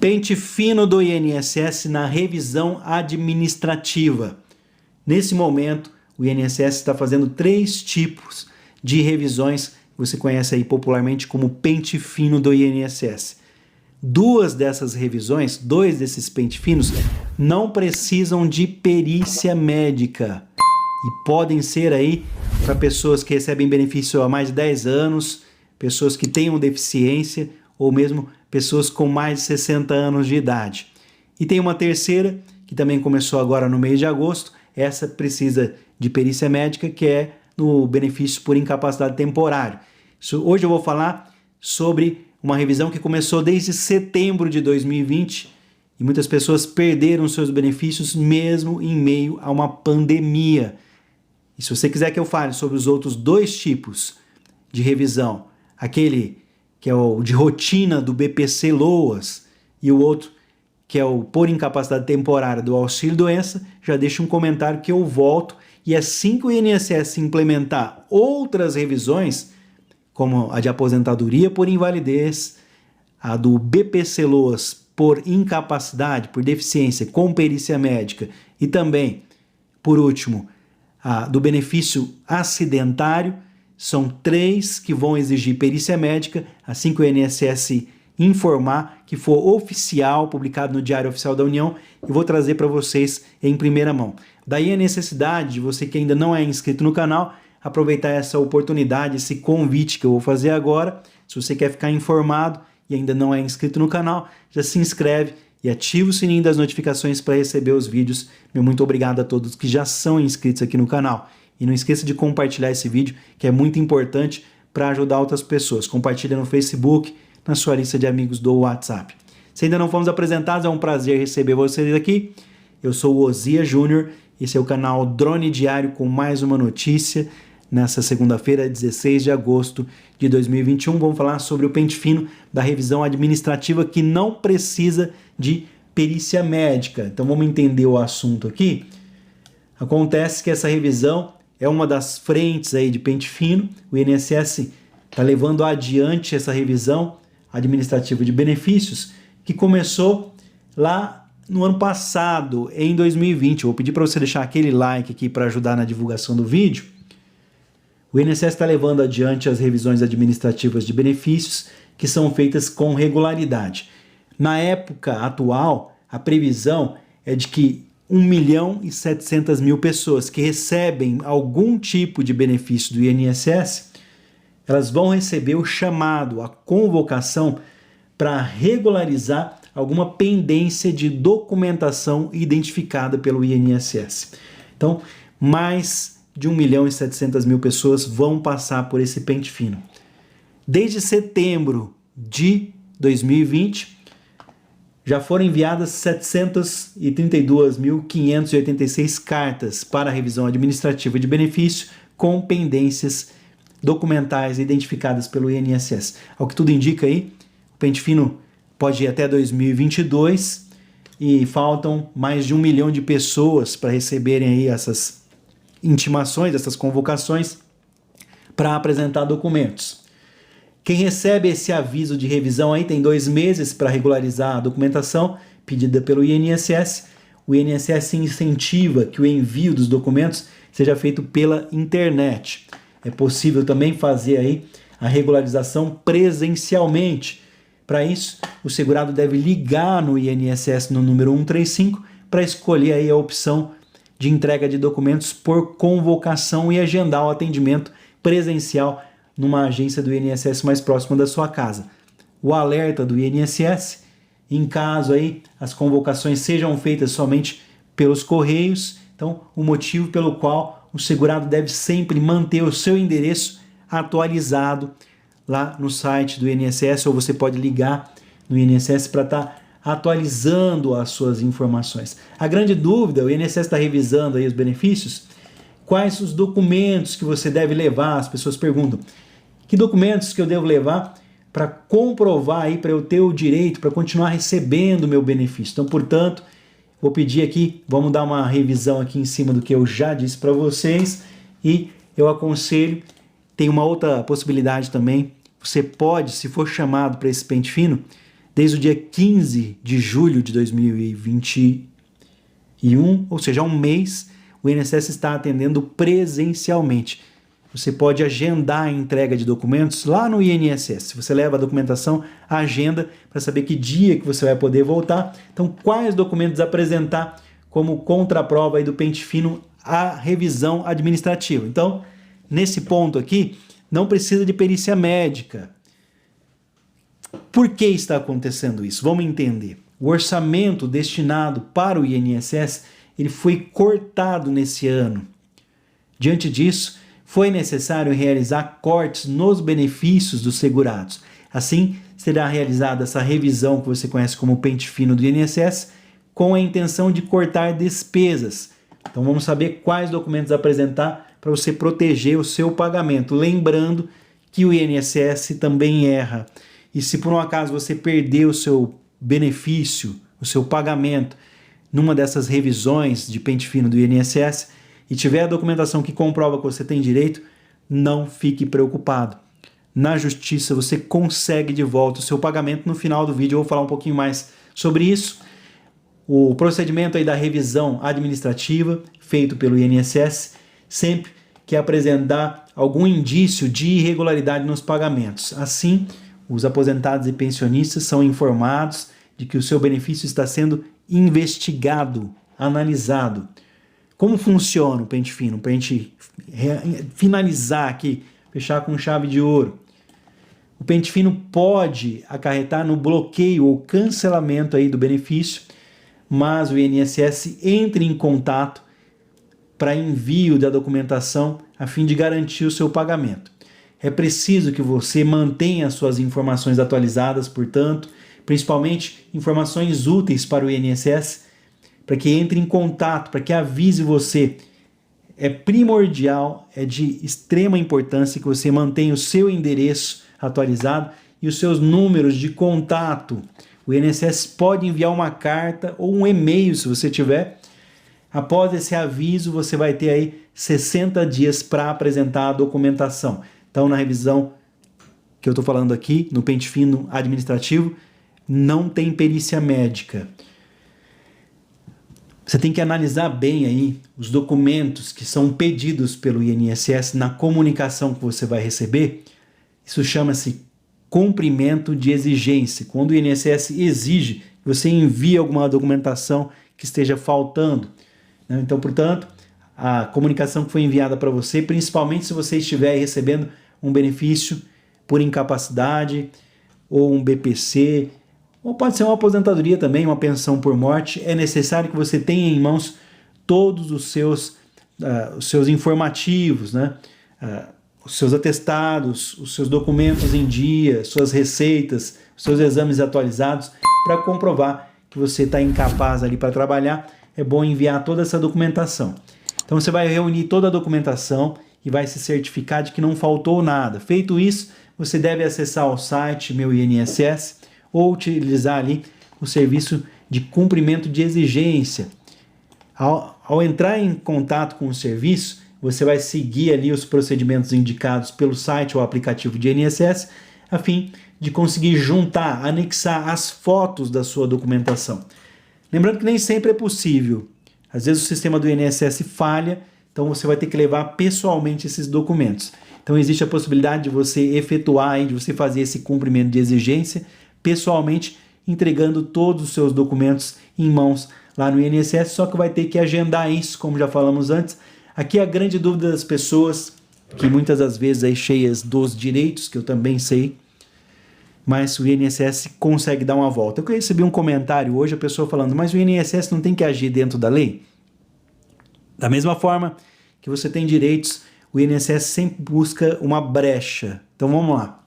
Pente fino do INSS na revisão administrativa. Nesse momento, o INSS está fazendo 3 tipos de revisões que você conhece aí popularmente como pente fino do INSS. 2 dessas revisões, 2 desses pente finos, não precisam de perícia médica e podem ser aí para pessoas que recebem benefício há mais de 10 anos, pessoas que tenham deficiência ou mesmo pessoas com mais de 60 anos de idade. E tem uma terceira, que também começou agora no mês de agosto, essa precisa de perícia médica, que é no benefício por incapacidade temporária. Hoje eu vou falar sobre uma revisão que começou desde setembro de 2020 e muitas pessoas perderam seus benefícios mesmo em meio a uma pandemia. E se você quiser que eu fale sobre os outros 2 tipos de revisão, aquele que é o de rotina do BPC-LOAS e o outro que é o por incapacidade temporária do auxílio-doença, já deixa um comentário que eu volto e assim que o INSS implementar outras revisões, como a de aposentadoria por invalidez, a do BPC-LOAS por incapacidade, por deficiência com perícia médica e também, por último, a do benefício acidentário, são 3 que vão exigir perícia médica assim que o INSS informar que for oficial, publicado no Diário Oficial da União, e vou trazer para vocês em primeira mão. Daí a necessidade de você que ainda não é inscrito no canal, aproveitar essa oportunidade, esse convite que eu vou fazer agora. Se você quer ficar informado e ainda não é inscrito no canal, já se inscreve e ativa o sininho das notificações para receber os vídeos. Meu muito obrigado a todos que já são inscritos aqui no canal. E não esqueça de compartilhar esse vídeo, que é muito importante para ajudar outras pessoas. Compartilha no Facebook, na sua lista de amigos do WhatsApp. Se ainda não fomos apresentados, é um prazer receber vocês aqui. Eu sou o Osias Júnior, esse é o canal Drone Diário com mais uma notícia. Nessa segunda-feira, 16 de agosto de 2021, vamos falar sobre o pente fino da revisão administrativa que não precisa de perícia médica. Então vamos entender o assunto aqui. Acontece que essa revisão é uma das frentes aí de pente fino. O INSS está levando adiante essa revisão administrativa de benefícios que começou lá no ano passado, em 2020. Eu vou pedir para você deixar aquele like aqui para ajudar na divulgação do vídeo. O INSS está levando adiante as revisões administrativas de benefícios que são feitas com regularidade. Na época atual, a previsão é de que 1.700.000 pessoas que recebem algum tipo de benefício do INSS, elas vão receber o chamado, a convocação para regularizar alguma pendência de documentação identificada pelo INSS. Então, mais de 1.700.000 pessoas vão passar por esse pente fino. Desde setembro de 2020, já foram enviadas 732.586 cartas para a revisão administrativa de benefício com pendências documentais identificadas pelo INSS. Ao que tudo indica aí, o pente fino pode ir até 2022 e faltam mais de 1 milhão de pessoas para receberem aí essas intimações, essas convocações para apresentar documentos. Quem recebe esse aviso de revisão aí tem 2 meses para regularizar a documentação pedida pelo INSS. O INSS incentiva que o envio dos documentos seja feito pela internet. É possível também fazer aí a regularização presencialmente. Para isso, o segurado deve ligar no INSS no número 135 para escolher aí a opção de entrega de documentos por convocação e agendar o atendimento presencial numa agência do INSS mais próxima da sua casa. O alerta do INSS, em caso aí as convocações sejam feitas somente pelos correios, então o motivo pelo qual o segurado deve sempre manter o seu endereço atualizado lá no site do INSS, ou você pode ligar no INSS para estar atualizando as suas informações. A grande dúvida, o INSS está revisando aí os benefícios, quais os documentos que você deve levar? As pessoas perguntam, que documentos que eu devo levar para comprovar aí, para eu ter o direito, para continuar recebendo o meu benefício? Então, portanto, vou pedir aqui, vamos dar uma revisão aqui em cima do que eu já disse para vocês e eu aconselho, tem uma outra possibilidade também, você pode, se for chamado para esse pente fino, desde o dia 15 de julho de 2021, ou seja, há um mês, o INSS está atendendo presencialmente. Você pode agendar a entrega de documentos lá no INSS. Você leva a documentação, a agenda, para saber que dia que você vai poder voltar. Então, quais documentos apresentar como contraprova aí do pente fino à revisão administrativa. Então, nesse ponto aqui, não precisa de perícia médica. Por que está acontecendo isso? Vamos entender. O orçamento destinado para o INSS, ele foi cortado nesse ano. Diante disso, foi necessário realizar cortes nos benefícios dos segurados. Assim, será realizada essa revisão que você conhece como pente fino do INSS, com a intenção de cortar despesas. Então vamos saber quais documentos apresentar para você proteger o seu pagamento. Lembrando que o INSS também erra. E se por um acaso você perder o seu benefício, o seu pagamento, numa dessas revisões de pente fino do INSS, e tiver a documentação que comprova que você tem direito, não fique preocupado. Na justiça você consegue de volta o seu pagamento. No final do vídeo eu vou falar um pouquinho mais sobre isso. O procedimento aí da revisão administrativa feito pelo INSS, sempre que apresentar algum indício de irregularidade nos pagamentos. Assim, os aposentados e pensionistas são informados de que o seu benefício está sendo investigado, analisado. Como funciona o pente fino? Para a gente finalizar aqui, fechar com chave de ouro. O pente fino pode acarretar no bloqueio ou cancelamento aí do benefício, mas o INSS entra em contato para envio da documentação a fim de garantir o seu pagamento. É preciso que você mantenha suas informações atualizadas, portanto, principalmente informações úteis para o INSS, para que entre em contato, para que avise você. É primordial, é de extrema importância que você mantenha o seu endereço atualizado e os seus números de contato. O INSS pode enviar uma carta ou um e-mail, se você tiver. Após esse aviso, você vai ter aí 60 dias para apresentar a documentação. Então, na revisão que eu estou falando aqui, no pente fino administrativo, não tem perícia médica. Você tem que analisar bem aí os documentos que são pedidos pelo INSS na comunicação que você vai receber. Isso chama-se cumprimento de exigência. Quando o INSS exige que você envie alguma documentação que esteja faltando. Então, portanto, a comunicação que foi enviada para você, principalmente se você estiver recebendo um benefício por incapacidade ou um BPC, ou pode ser uma aposentadoria também, uma pensão por morte, é necessário que você tenha em mãos todos os seus informativos, né? Os seus atestados, os seus documentos em dia, suas receitas, os seus exames atualizados, para comprovar que você está incapaz ali para trabalhar. É bom enviar toda essa documentação. Então você vai reunir toda a documentação e vai se certificar de que não faltou nada. Feito isso, você deve acessar o site Meu INSS ou utilizar ali o serviço de cumprimento de exigência. Ao entrar em contato com o serviço, você vai seguir ali os procedimentos indicados pelo site ou aplicativo de INSS, a fim de conseguir juntar, anexar as fotos da sua documentação. Lembrando que nem sempre é possível. Às vezes o sistema do INSS falha, então você vai ter que levar pessoalmente esses documentos. Então existe a possibilidade de você efetuar, de você fazer esse cumprimento de exigência pessoalmente, entregando todos os seus documentos em mãos lá no INSS, só que vai ter que agendar isso, como já falamos antes. Aqui a grande dúvida das pessoas, que muitas das vezes aí cheias dos direitos, que eu também sei, mas o INSS consegue dar uma volta. Eu recebi um comentário hoje, a pessoa falando, mas o INSS não tem que agir dentro da lei? Da mesma forma que você tem direitos, o INSS sempre busca uma brecha. Então vamos lá.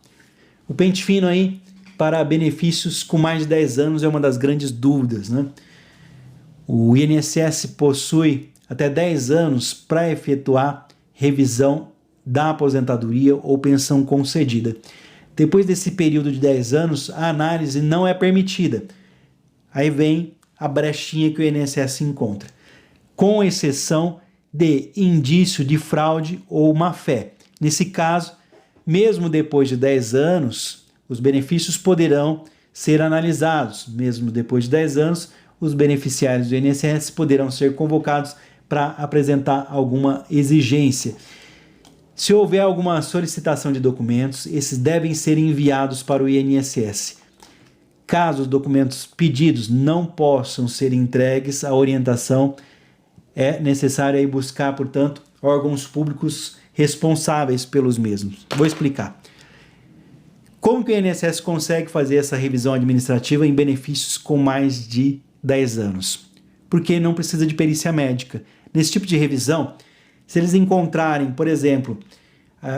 O pente fino aí para benefícios com mais de 10 anos é uma das grandes dúvidas, né? O INSS possui até 10 anos para efetuar revisão da aposentadoria ou pensão concedida. Depois desse período de 10 anos, a análise não é permitida. Aí vem a brechinha que o INSS encontra, com exceção de indício de fraude ou má-fé. Nesse caso, mesmo depois de 10 anos, os benefícios poderão ser analisados. Mesmo depois de 10 anos, os beneficiários do INSS poderão ser convocados para apresentar alguma exigência. Se houver alguma solicitação de documentos, esses devem ser enviados para o INSS. Caso os documentos pedidos não possam ser entregues, a orientação é necessária aí buscar, portanto, órgãos públicos responsáveis pelos mesmos. Vou explicar. Como que o INSS consegue fazer essa revisão administrativa em benefícios com mais de 10 anos? Porque não precisa de perícia médica. Nesse tipo de revisão, se eles encontrarem, por exemplo,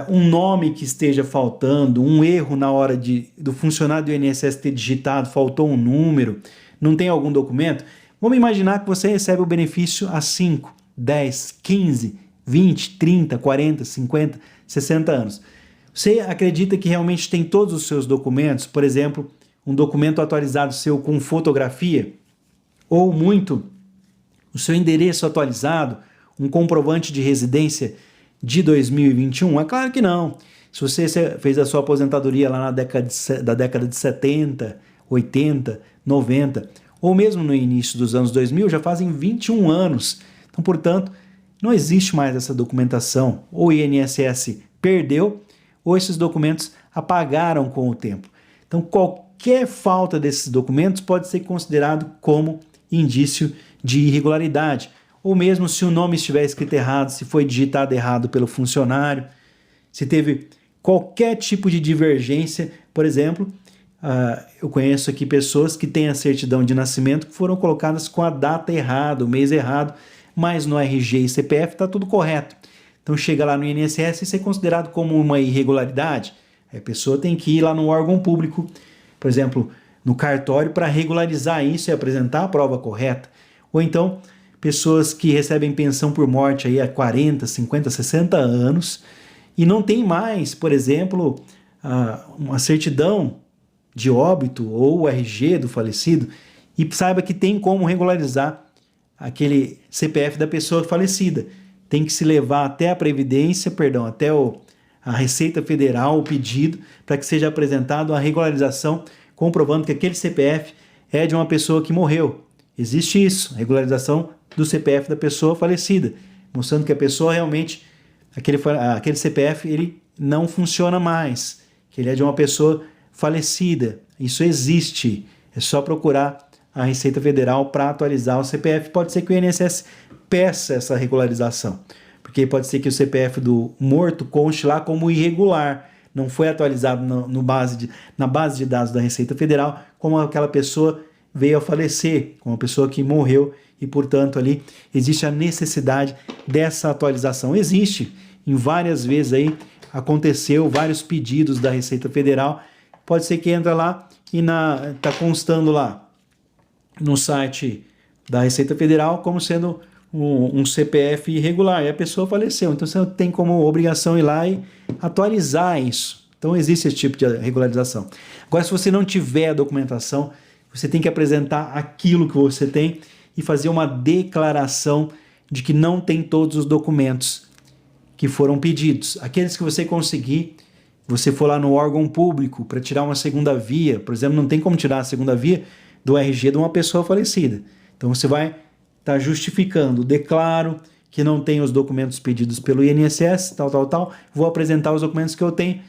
um nome que esteja faltando, um erro na hora do funcionário do INSS ter digitado, faltou um número, não tem algum documento, vamos imaginar que você recebe o benefício há 5, 10, 15, 20, 30, 40, 50, 60 anos. Você acredita que realmente tem todos os seus documentos, por exemplo, um documento atualizado seu com fotografia, ou muito o seu endereço atualizado, um comprovante de residência de 2021? É claro que não. Se você fez a sua aposentadoria lá da década de 70, 80, 90, ou mesmo no início dos anos 2000, já fazem 21 anos. Então, portanto, não existe mais essa documentação. Ou o INSS perdeu, ou esses documentos apagaram com o tempo. Então, qualquer falta desses documentos pode ser considerado como indício de irregularidade. Ou mesmo se o nome estiver escrito errado, se foi digitado errado pelo funcionário, se teve qualquer tipo de divergência. Por exemplo, eu conheço aqui pessoas que têm a certidão de nascimento que foram colocadas com a data errada, o mês errado, mas no RG e CPF está tudo correto. Então chega lá no INSS e isso é considerado como uma irregularidade. A pessoa tem que ir lá no órgão público, por exemplo, no cartório, para regularizar isso e apresentar a prova correta. Ou então, pessoas que recebem pensão por morte aí há 40, 50, 60 anos e não tem mais, por exemplo, uma certidão de óbito ou o RG do falecido, e saiba que tem como regularizar aquele CPF da pessoa falecida. Tem que se levar até a Previdência, até a Receita Federal, o pedido, para que seja apresentado a regularização, comprovando que aquele CPF é de uma pessoa que morreu. Existe isso, regularização do CPF da pessoa falecida, mostrando que a pessoa realmente, aquele CPF, ele não funciona mais, que ele é de uma pessoa falecida. Isso existe, é só procurar a Receita Federal para atualizar o CPF. Pode ser que o INSS peça essa regularização, porque pode ser que o CPF do morto conste lá como irregular, não foi atualizado na base de dados da Receita Federal, como aquela pessoa veio a falecer, como uma pessoa que morreu, e portanto ali existe a necessidade dessa atualização. Existe, em várias vezes aí aconteceu, vários pedidos da Receita Federal, pode ser que entra lá e está constando lá no site da Receita Federal como sendo um CPF irregular, e a pessoa faleceu. Então você tem como obrigação ir lá e atualizar isso. Então existe esse tipo de regularização. Agora, se você não tiver a documentação, você tem que apresentar aquilo que você tem e fazer uma declaração de que não tem todos os documentos que foram pedidos. Aqueles que você conseguir, você for lá no órgão público para tirar uma segunda via, por exemplo, não tem como tirar a segunda via do RG de uma pessoa falecida. Então você vai estar justificando, declaro que não tenho os documentos pedidos pelo INSS, tal, vou apresentar os documentos que eu tenho,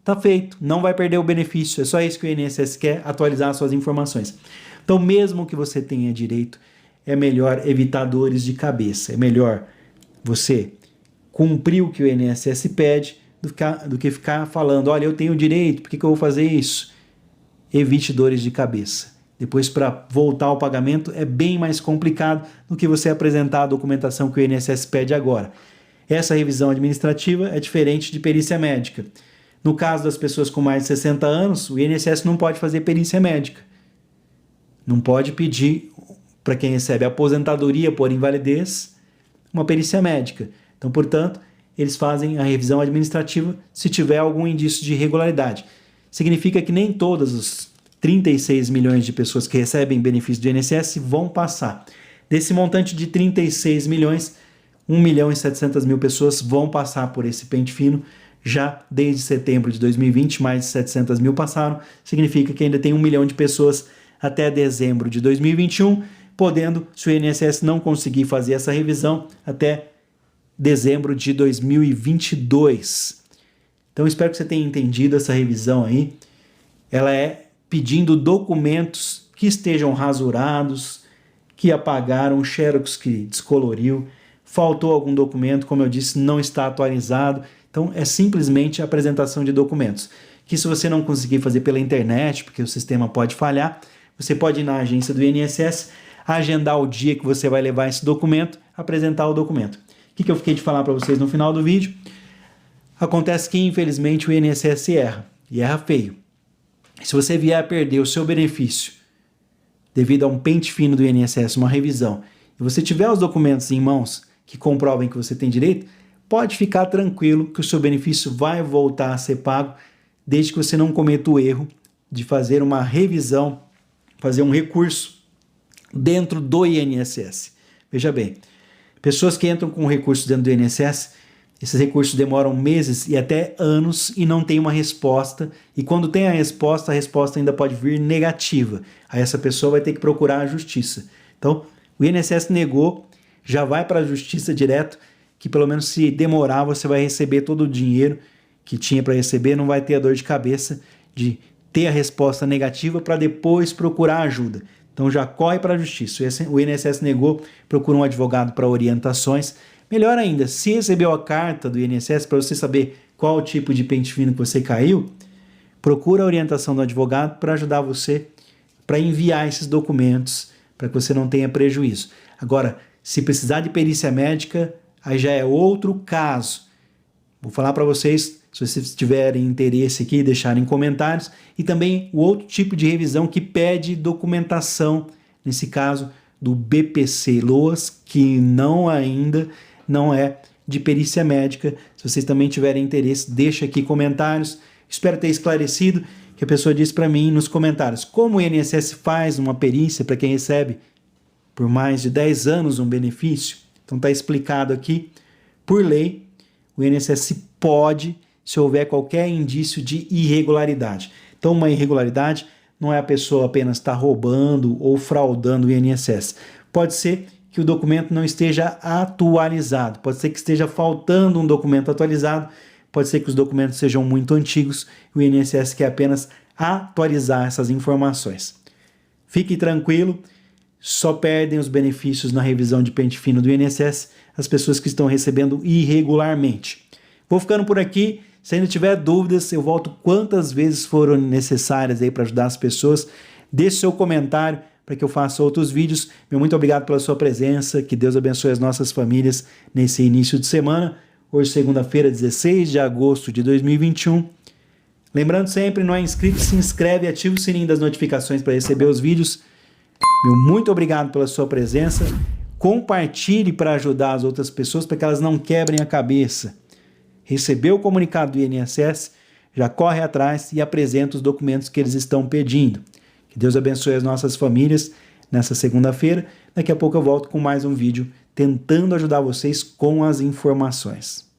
tá feito, não vai perder o benefício, é só isso que o INSS quer, atualizar suas informações. Então, mesmo que você tenha direito, é melhor evitar dores de cabeça, é melhor você cumprir o que o INSS pede do que ficar falando, olha, eu tenho direito, por que eu vou fazer isso? Evite dores de cabeça. Depois, para voltar ao pagamento, é bem mais complicado do que você apresentar a documentação que o INSS pede agora. Essa revisão administrativa é diferente de perícia médica. No caso das pessoas com mais de 60 anos, o INSS não pode fazer perícia médica. Não pode pedir para quem recebe aposentadoria por invalidez uma perícia médica. Então, portanto, eles fazem a revisão administrativa se tiver algum indício de irregularidade. Significa que nem todas as 36 milhões de pessoas que recebem benefício do INSS vão passar. Desse montante de 36 milhões, 1.700.000 pessoas vão passar por esse pente fino Já desde setembro de 2020, mais de 700 mil passaram, significa que ainda tem 1 milhão de pessoas até dezembro de 2021, podendo, se o INSS não conseguir fazer essa revisão, até dezembro de 2022. Então, espero que você tenha entendido essa revisão aí. Ela é pedindo documentos que estejam rasurados, que apagaram, xerox que descoloriu, faltou algum documento, como eu disse, não está atualizado. Então, é simplesmente a apresentação de documentos. Que se você não conseguir fazer pela internet, porque o sistema pode falhar, você pode ir na agência do INSS, agendar o dia que você vai levar esse documento, apresentar o documento. O que eu fiquei de falar para vocês no final do vídeo? Acontece que, infelizmente, o INSS erra, e erra feio. Se você vier a perder o seu benefício devido a um pente fino do INSS, uma revisão, e você tiver os documentos em mãos que comprovem que você tem direito, pode ficar tranquilo que o seu benefício vai voltar a ser pago, desde que você não cometa o erro de fazer uma revisão, fazer um recurso dentro do INSS. Veja bem, pessoas que entram com recursos dentro do INSS, esses recursos demoram meses e até anos e não tem uma resposta. E quando tem a resposta ainda pode vir negativa. Aí essa pessoa vai ter que procurar a justiça. Então, o INSS negou, já vai para a justiça direto, que pelo menos se demorar você vai receber todo o dinheiro que tinha para receber, não vai ter a dor de cabeça de ter a resposta negativa para depois procurar ajuda. Então já corre para a justiça. O INSS negou, procura um advogado para orientações. Melhor ainda, se recebeu a carta do INSS para você saber qual o tipo de pente fino que você caiu, procura a orientação do advogado para ajudar você, para enviar esses documentos, para que você não tenha prejuízo. Agora, se precisar de perícia médica, aí já é outro caso. Vou falar para vocês, se vocês tiverem interesse aqui, deixarem comentários, e também o outro tipo de revisão que pede documentação, nesse caso do BPC-LOAS, que ainda não é de perícia médica. Se vocês também tiverem interesse, deixa aqui comentários. Espero ter esclarecido, que a pessoa disse para mim nos comentários, como o INSS faz uma perícia para quem recebe por mais de 10 anos um benefício. Então está explicado aqui, por lei, o INSS pode, se houver qualquer indício de irregularidade. Então uma irregularidade não é a pessoa apenas estar roubando ou fraudando o INSS. Pode ser que o documento não esteja atualizado, pode ser que esteja faltando um documento atualizado, pode ser que os documentos sejam muito antigos e o INSS quer apenas atualizar essas informações. Fique tranquilo, só perdem os benefícios na revisão de pente fino do INSS as pessoas que estão recebendo irregularmente. Vou ficando por aqui. Se ainda tiver dúvidas, eu volto quantas vezes foram necessárias aí para ajudar as pessoas. Deixe seu comentário para que eu faça outros vídeos. Meu muito obrigado pela sua presença. Que Deus abençoe as nossas famílias nesse início de semana. Hoje, segunda-feira, 16 de agosto de 2021. Lembrando sempre, não é inscrito, se inscreve e ativa o sininho das notificações para receber os vídeos. Meu muito obrigado pela sua presença. Compartilhe para ajudar as outras pessoas, para que elas não quebrem a cabeça. Recebeu o comunicado do INSS, já corre atrás e apresenta os documentos que eles estão pedindo. Que Deus abençoe as nossas famílias nessa segunda-feira. Daqui a pouco eu volto com mais um vídeo tentando ajudar vocês com as informações.